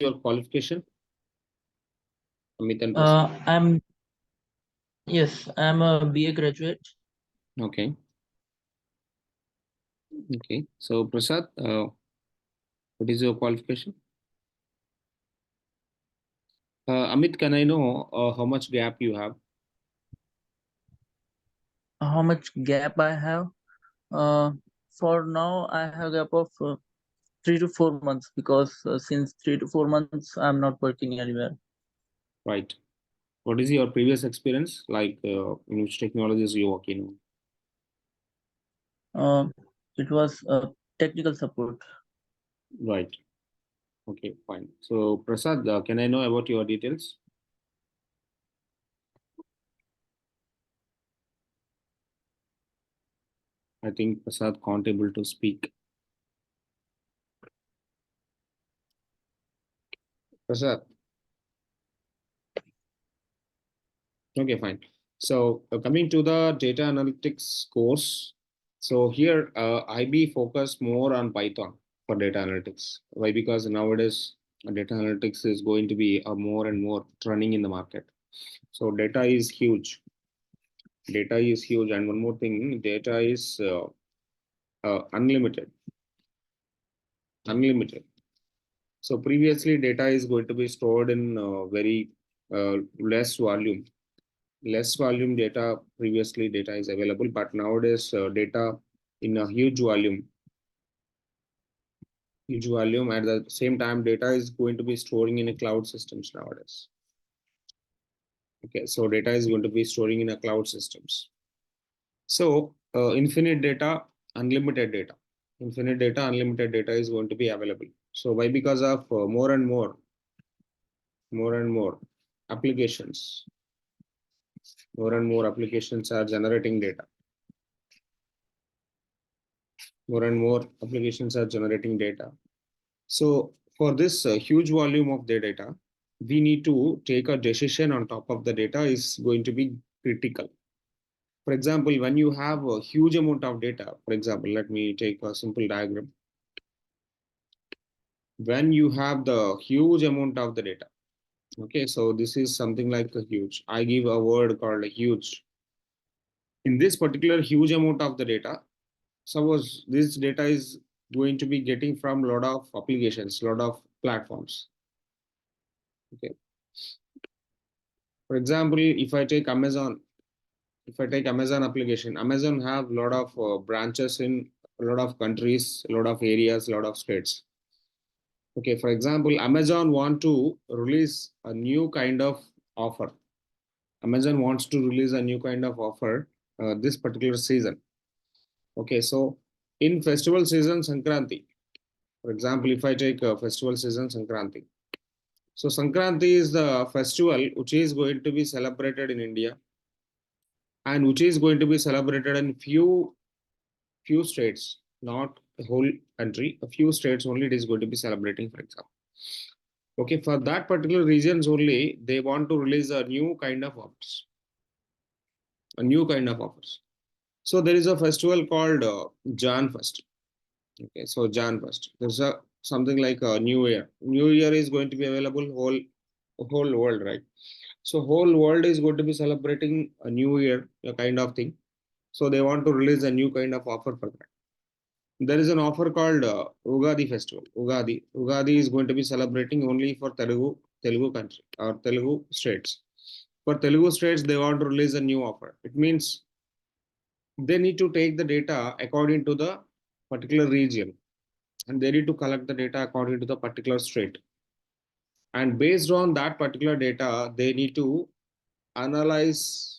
Your qualification, Amit and Prasad? I'm a BA graduate. Okay. Okay. So Prasad, what is your qualification? Amit, can I know how much gap you have? How much gap I have? Uh, for now, I have a gap of 3 to 4 months because since 3 to 4 months, I'm not working anywhere. Right. What is your previous experience like? In which technologies you work in? Uh, it was technical support. Right. Okay. Fine. So Prasad, can I know about your details? I think Prasad can't able to speak. Prasad. Okay, fine. So coming to the data analytics course, so here IB focus more on Python for data analytics. Why? Because nowadays data analytics is going to be more and more trending in the market. So data is huge. Data is huge, and one more thing, data is unlimited. Unlimited. So previously, data is going to be stored in very less volume. Less volume data, previously data is available, but nowadays data in a huge volume. At the same time, data is going to be storing in a cloud systems nowadays. Okay, so data is going to be storing in a cloud systems. So infinite data, unlimited data. Infinite data, unlimited data is going to be available. So why? Because of more and more applications, more and more applications are generating data. More and more applications are generating data. So for this huge volume of the data, we need to take a decision on top of the data is going to be critical. For example, when you have a huge amount of data, for example, let me take a simple diagram. When you have the huge amount of the data, okay, so this is something like a huge. I give a word called a huge. In this particular huge amount of the data, suppose this data is going to be getting from a lot of applications, lot of platforms. Okay. For example, if I take Amazon application, Amazon have a lot of branches in a lot of countries, a lot of areas, a lot of states. Okay, for example, Amazon want to release a new kind of offer. Amazon wants to release a new kind of offer this particular season. Okay, so in festival season, Sankranti, for example, if I take festival season, Sankranti. So Sankranti is the festival which is going to be celebrated in India and which is going to be celebrated in few states, not the whole country. A few states only it is going to be celebrating, for example. Okay, for that particular regions only, they want to release a new kind of offers. A new kind of offers. So there is a festival called Jan Fest. Okay, so Jan Fest. There's a something like a New Year. New Year is going to be available whole world, right? So whole world is going to be celebrating a New Year, a kind of thing. So they want to release a new kind of offer for that. There is an offer called Ugadi festival. Ugadi is going to be celebrating only for Telugu country or Telugu states. For Telugu states, they want to release a new offer. It means they need to take the data according to the particular region, and they need to collect the data according to the particular state. And based on that particular data, they need to analyze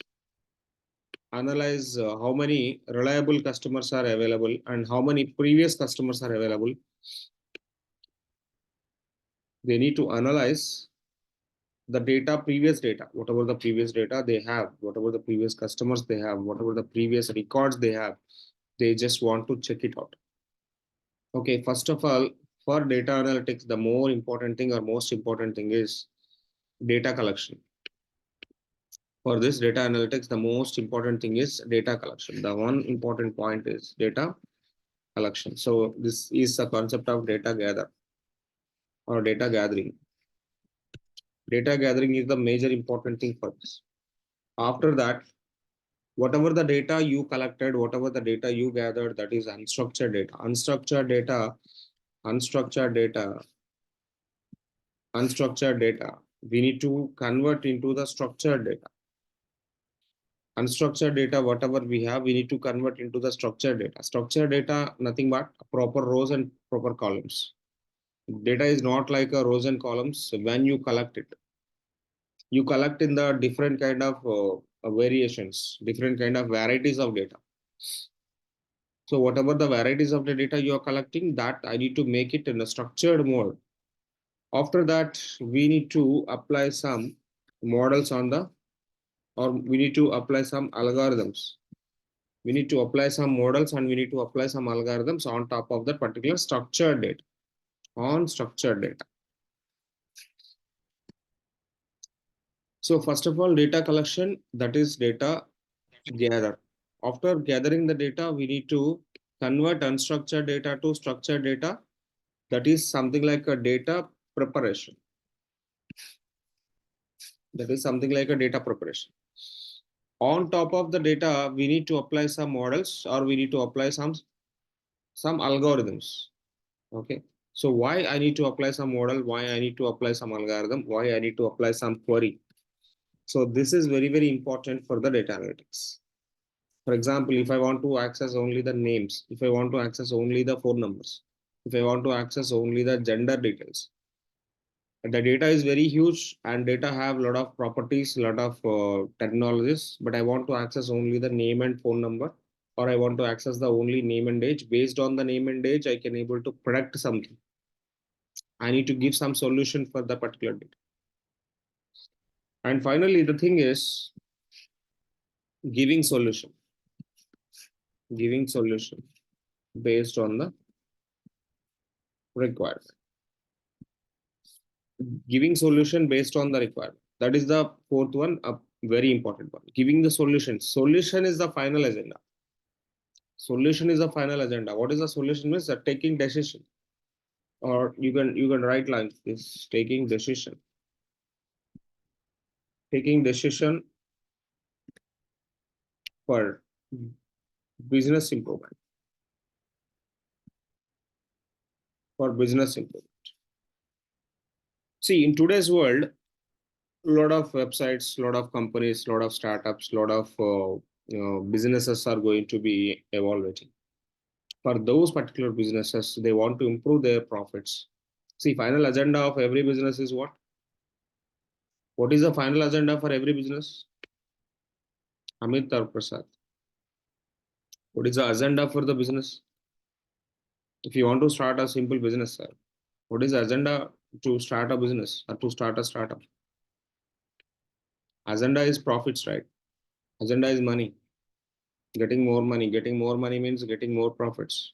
how many reliable customers are available and how many previous customers are available. They need to analyze the data, previous data, whatever the previous data they have, whatever the previous customers they have, whatever the previous records they have, they just want to check it out. Okay, first of all, for data analytics, the more important thing or most important thing is data collection. For this data analytics, the most important thing is data collection. The one important point is data collection. So this is the concept of data gather or data gathering. Data gathering is the major important thing for this. After that, whatever the data you collected, whatever the data you gathered, that is unstructured data. Unstructured data, we need to convert into the structured data. Unstructured data, whatever we have, we need to convert into the structured data. Structured data, nothing but proper rows and proper columns. Data is not like a rows and columns when you collect it. You collect in the different kind of variations, different kind of varieties of data. So whatever the varieties of the data you are collecting, that I need to make it in a structured mode. After that, we need to apply some models on the, or we need to apply some algorithms. We need to apply some models and we need to apply some algorithms on top of that particular structured data, on structured data. So first of all, data collection, that is data gather. After gathering the data, we need to convert unstructured data to structured data. That is something like a data preparation. That is something like a data preparation. On top of the data, we need to apply some models or we need to apply some algorithms. Okay. So why I need to apply some model, why I need to apply some algorithm, why I need to apply some query. So this is very, very important for the data analytics. For example, if I want to access only the names, if I want to access only the phone numbers, if I want to access only the gender details, the data is very huge and data have a lot of properties, a lot of technologies, but I want to access only the name and phone number, or I want to access the only name and age. Based on the name and age, I can able to predict something. I need to give some solution for the particular data. And finally, the thing is giving solution, giving solution based on the requirement. Giving solution based on the requirement. That is the fourth one, a very important one. Giving the solution. Solution is the final agenda. Solution is the final agenda. What is the solution? Means taking decision. Or you can write lines. This taking decision. Taking decision for business improvement. For business improvement. See, in today's world, a lot of websites, a lot of companies, a lot of startups, a lot of businesses are going to be evolving. For those particular businesses, they want to improve their profits. See, final agenda of every business is what? What is the final agenda for every business? Amit or Prasad. What is the agenda for the business? If you want to start a simple business, sir, what is the agenda to start a business or to start a startup? Agenda is profits, right? Agenda is money. Getting more money. Getting more money means getting more profits.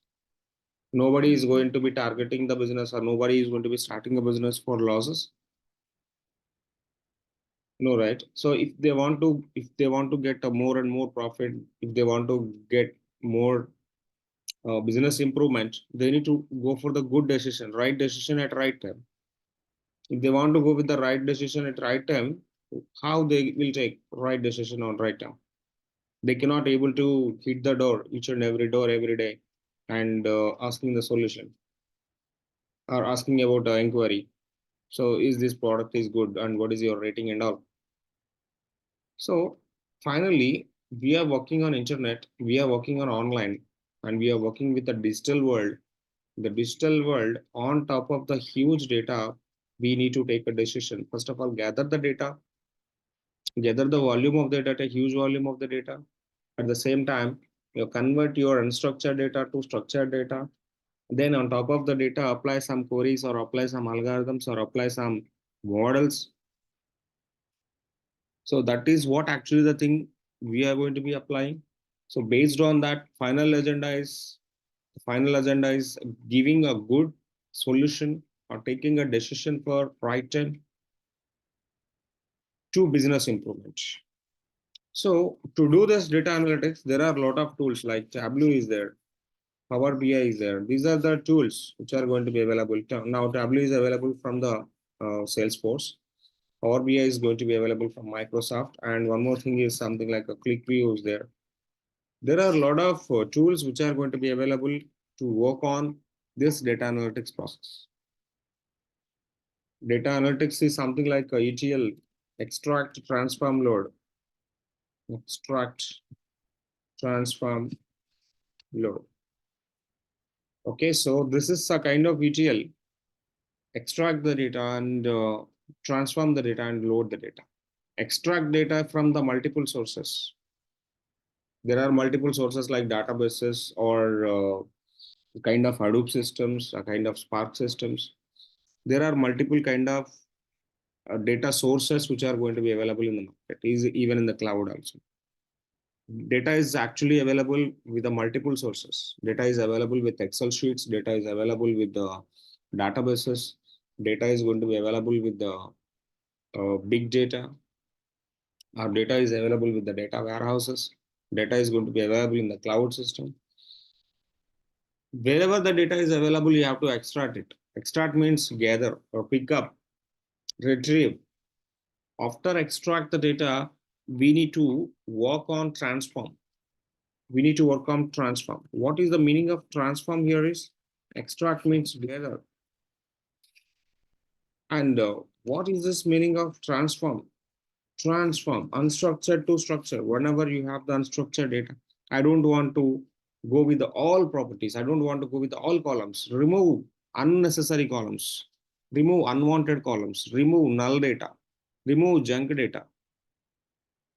Nobody is going to be targeting the business or nobody is going to be starting a business for losses. No, right? So if they want to get a more and more profit, if they want to get more business improvement, they need to go for the good decision, right decision at right time. If they want to go with the right decision at right time, how they will take right decision on right time? They cannot able to hit the door, each and every door every day, and asking the solution or asking about the inquiry. So is this product is good and what is your rating and all? So finally, we are working on internet, we are working on online, and we are working with the digital world. The digital world, on top of the huge data, we need to take a decision. First of all, gather the data, gather the volume of the data, huge volume of the data. At the same time, you convert your unstructured data to structured data. Then on top of the data, apply some queries or apply some algorithms or apply some models. So that is what actually the thing we are going to be applying. So based on that, final agenda is giving a good solution or taking a decision for right time to business improvement. So to do this data analytics, there are a lot of tools like Tableau is there, Power BI is there. These are the tools which are going to be available. Now Tableau is available from the Salesforce. Power BI is going to be available from Microsoft. And one more thing is something like a ClickView is there. There are a lot of tools which are going to be available to work on this data analytics process. Data analytics is something like a ETL, extract, transform, load. Extract, transform, load. Okay, so this is a kind of ETL. Extract the data and transform the data and load the data. Extract data from the multiple sources. There are multiple sources like databases or kind of Hadoop systems, a kind of Spark systems. There are multiple kind of data sources which are going to be available in the market, is even in the cloud also. Data is actually available with the multiple sources. Data is available with Excel sheets. Data is available with the databases. Data is going to be available with the big data. Our data is available with the data warehouses. Data is going to be available in the cloud system. Wherever the data is available, you have to extract it. Extract means gather or pick up, retrieve. After extract the data, we need to work on transform. We need to work on transform. What is the meaning of transform here is extract means gather. And what is this meaning of transform? Transform unstructured to structure. Whenever you have the unstructured data, I don't want to go with the all properties. I don't want to go with the all columns. Remove unnecessary columns. Remove unwanted columns. Remove null data. Remove junk data.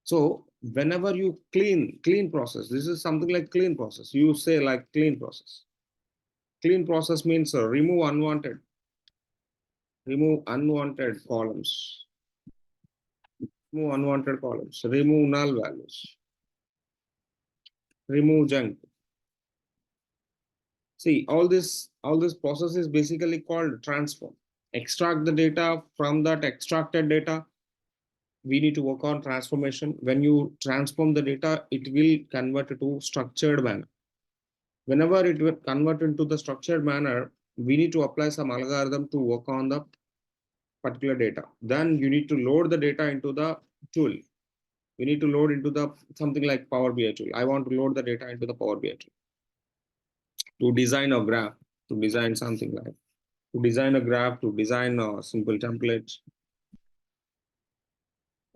So whenever you clean process, this is something like clean process. You say like clean process. Clean process means remove unwanted columns. Remove unwanted columns. Remove null values. Remove junk. See, all this process is basically called transform. Extract the data from that extracted data. We need to work on transformation. When you transform the data, it will convert to structured manner. Whenever it will convert into the structured manner, we need to apply some algorithm to work on the particular data. Then you need to load the data into the tool. We need to load into the something like Power BI tool. I want to load the data into the Power BI tool to design a graph, to design something like to design a graph, to design a simple template.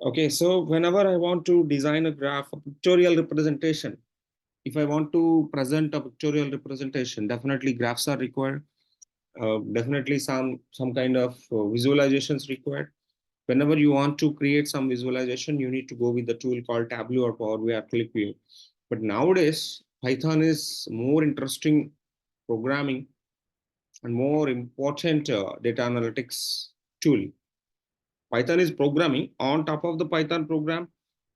Okay, so whenever I want to design a graph, a pictorial representation, if I want to present a pictorial representation, definitely graphs are required. Definitely some kind of visualizations required. Whenever you want to create some visualization, you need to go with the tool called Tableau or Power BI or ClickView. But nowadays, Python is more interesting programming and more important data analytics tool. Python is programming. On top of the Python program,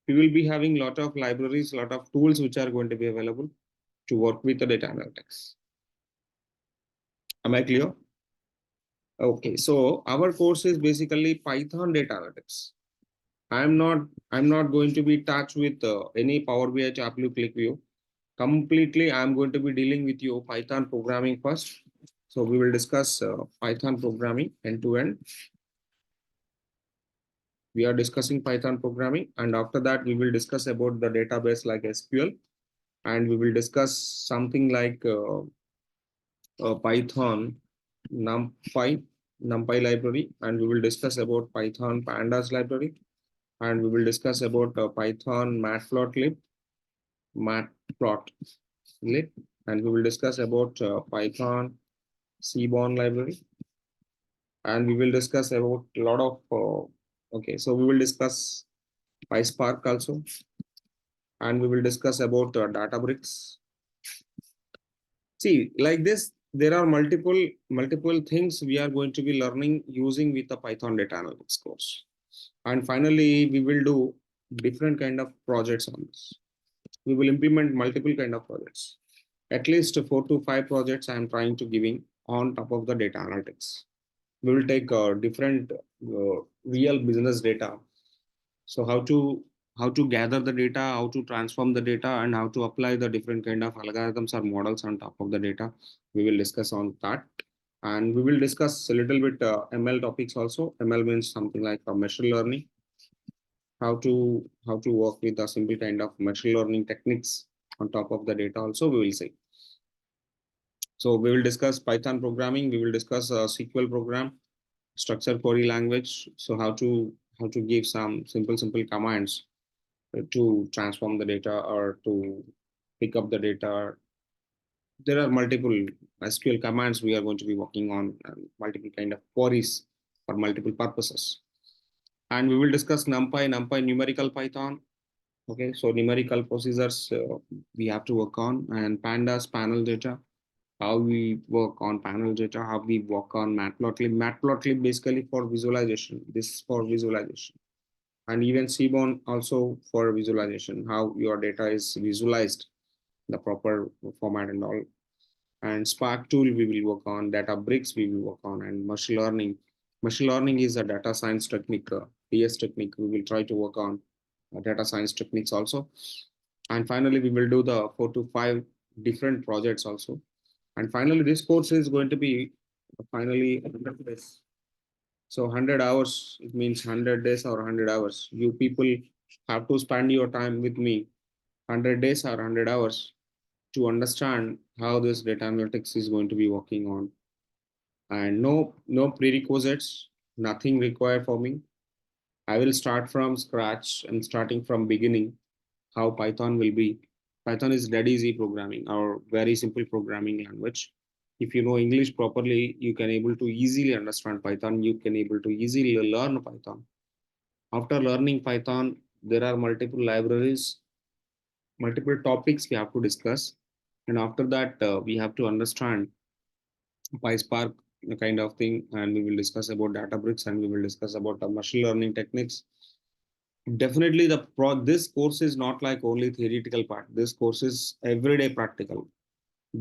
we will be having a lot of libraries, a lot of tools which are going to be available to work with the data analytics. Am I clear? Okay, so our course is basically Python data analytics. I'm not going to be touched with any Power BI, Tableau, ClickView. Completely, I'm going to be dealing with you Python programming first. So we will discuss Python programming end to end. We are discussing Python programming, and after that, we will discuss about the database like SQL, and we will discuss something like Python NumPy library, and we will discuss about Python Pandas library, and we will discuss about Python Matplotlib, and we will discuss about Python Seaborn library, and we will discuss about a lot of okay, so we will discuss PySpark also, and we will discuss about Databricks. See, like this, there are multiple things we are going to be learning using with the Python data analytics course. And finally, we will do different kind of projects on this. We will implement multiple kind of projects. At least 4 to 5 projects I am trying to giving on top of the data analytics. We will take different real business data. So how to gather the data, how to transform the data, and how to apply the different kind of algorithms or models on top of the data. We will discuss on that. And we will discuss a little bit ML topics also. ML means something like machine learning, how to work with a simple kind of machine learning techniques on top of the data also we will see. So we will discuss Python programming, we will discuss SQL program, structured query language. So how to give some simple commands to transform the data or to pick up the data. There are multiple SQL commands we are going to be working on, multiple kind of queries for multiple purposes. And we will discuss NumPy numerical Python. Okay, so numerical procedures we have to work on, and Pandas panel data, how we work on panel data, how we work on Matplotlib. Matplotlib basically for visualization. This is for visualization, and even Seaborn also for visualization, how your data is visualized, the proper format and all. And Spark tool we will work on, Databricks we will work on, and machine learning. Machine learning is a data science technique, DS technique. We will try to work on data science techniques also. And finally, we will do the 4 to 5 different projects also. And finally, this course is going to be finally 100 days. So 100 hours, it means 100 days or 100 hours. You people have to spend your time with me 100 days or 100 hours to understand how this data analytics is going to be working on. And no prerequisites, nothing required for me. I will start from scratch and starting from beginning how Python will be. Python is dead easy programming or very simple programming language. If you know English properly, you can able to easily understand Python. You can able to easily learn Python. After learning Python, there are multiple libraries, multiple topics we have to discuss. And after that, we have to understand PySpark kind of thing, and we will discuss about Databricks, and we will discuss about machine learning techniques. Definitely, this course is not like only theoretical part. This course is everyday practical.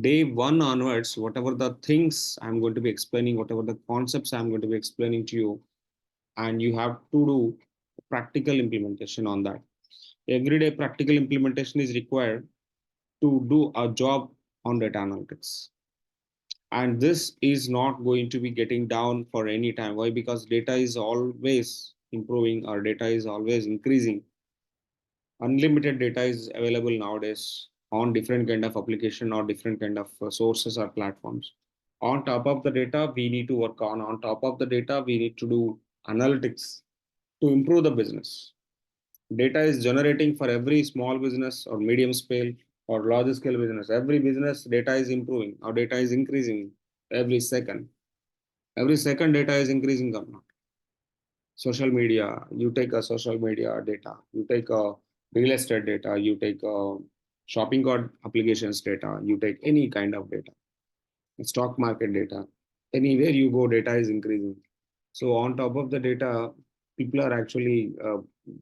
Day one onwards, whatever the things I'm going to be explaining, whatever the concepts I'm going to be explaining to you, and you have to do practical implementation on that. Everyday practical implementation is required to do a job on data analytics. And this is not going to be getting down for any time. Why? Because data is always improving, or data is always increasing. Unlimited data is available nowadays on different kind of application or different kind of sources or platforms. On top of the data we need to work on top of the data we need to do analytics to improve the business. Data is generating for every small business or medium scale or large scale business. Every business data is improving or data is increasing every second. Every second data is increasing or not. Social media, you take a social media data, you take a real estate data, you take a shopping cart applications data, you take any kind of data, stock market data. Anywhere you go, data is increasing. So on top of the data, people are actually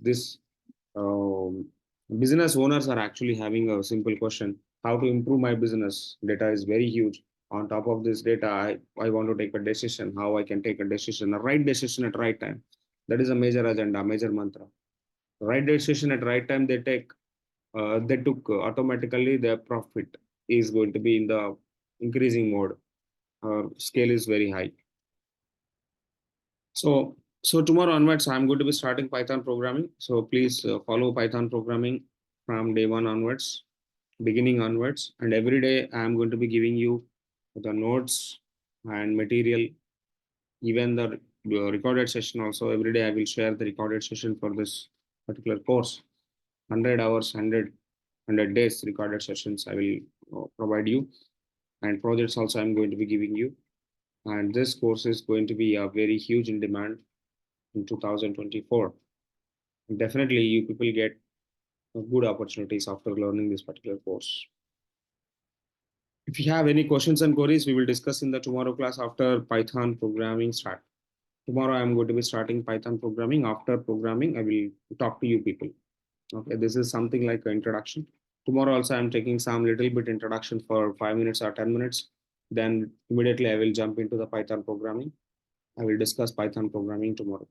this um, business owners are actually having a simple question: how to improve my business? Data is very huge. On top of this data, I want to take a decision. How I can take a decision, a right decision at right time. That is a major agenda, major mantra. Right decision at right time. They took automatically their profit is going to be in the increasing mode. Scale is very high. So tomorrow onwards, I'm going to be starting Python programming. So please follow Python programming from day one onwards, beginning onwards. And every day I'm going to be giving you the notes and material, even the recorded session also. Every day I will share the recorded session for this particular course. 100 hours, 100 days recorded sessions I will provide you. And projects also I'm going to be giving you. And this course is going to be very huge in demand in 2024. Definitely, you people get good opportunities after learning this particular course. If you have any questions and queries, we will discuss in the tomorrow class after Python programming start. Tomorrow, I'm going to be starting Python programming. After programming, I will talk to you people. Okay, this is something like an introduction. Tomorrow also, I'm taking some little bit introduction for 5 minutes or 10 minutes. Then immediately I will jump into the Python programming. I will discuss Python programming tomorrow.